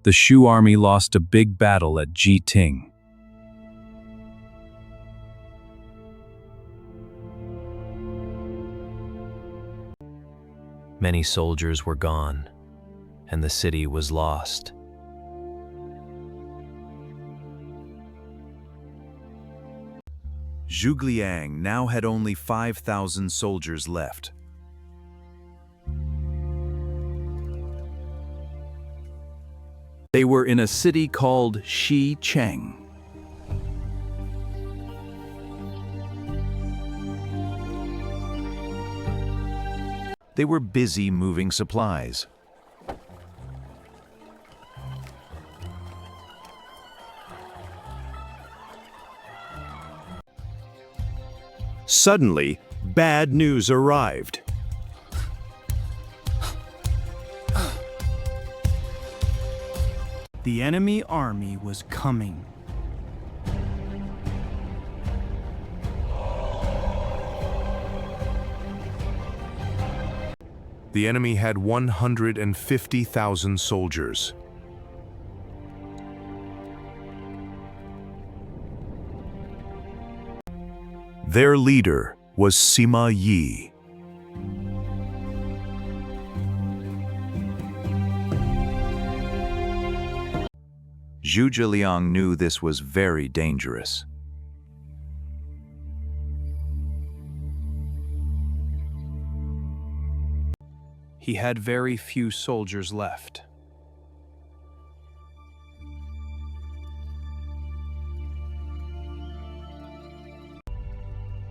the Shu army lost a big battle at Jiting. Many soldiers were gone, and the city was lost. Zhuge now had only 5,000 soldiers left. They were in a city called Xicheng. They were busy moving supplies. Suddenly, bad news arrived. The enemy army was coming. The enemy had 150,000 soldiers. Their leader was Sima Yi. Zhuge Liang knew this was very dangerous. He had very few soldiers left.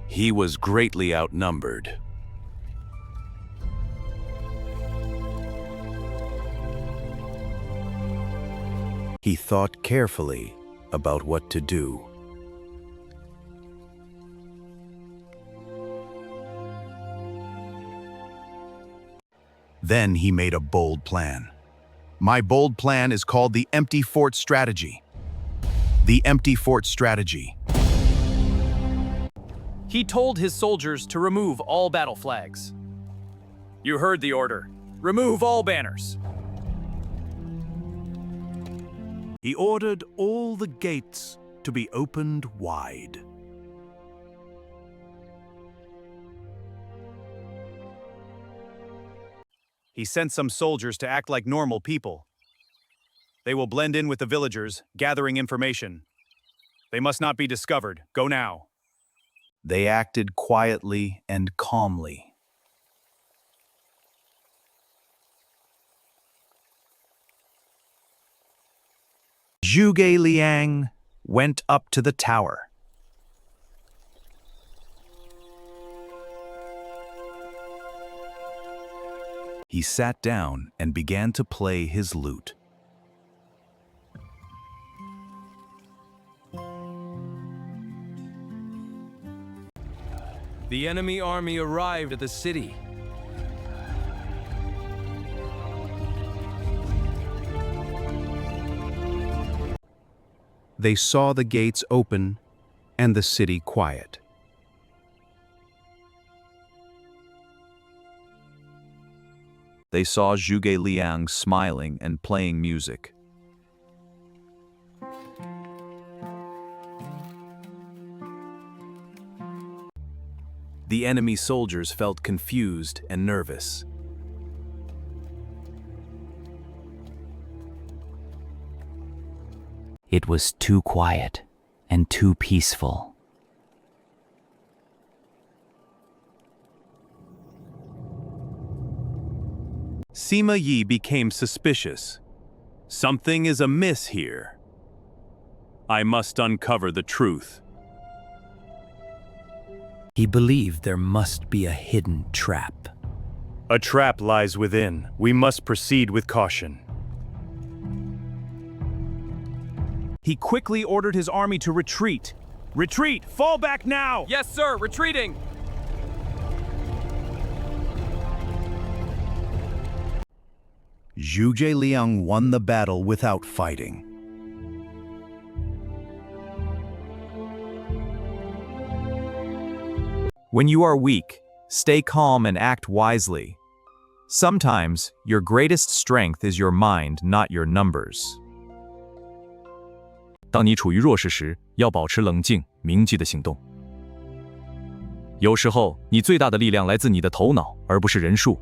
He was greatly outnumbered. He thought carefully about what to do. Then he made a bold plan. My bold plan is called the empty fort strategy. The empty fort strategy. He told his soldiers to remove all battle flags. You heard the order. Remove all banners. He ordered all the gates to be opened wide. He sent some soldiers to act like normal people. They will blend in with the villagers, gathering information. They must not be discovered. Go now. They acted quietly and calmly. Zhuge Liang went up to the tower. He sat down and began to play his lute. The enemy army arrived at the city. They saw the gates open and the city quiet. They saw Zhuge Liang smiling and playing music. The enemy soldiers felt confused and nervous. It was too quiet and too peaceful. Sima Yi became suspicious. Something is amiss here. I must uncover the truth. He believed there must be a hidden trap. A trap lies within. We must proceed with caution. He quickly ordered his army to retreat. Retreat! Fall back now! Yes, sir, retreating! Zhuge Liang won the battle without fighting. When you are weak, stay calm and act wisely. Sometimes, your greatest strength is your mind, not your numbers. 当你处于弱势时，要保持冷静、铭记的行动。有时候，你最大的力量来自你的头脑，而不是人数。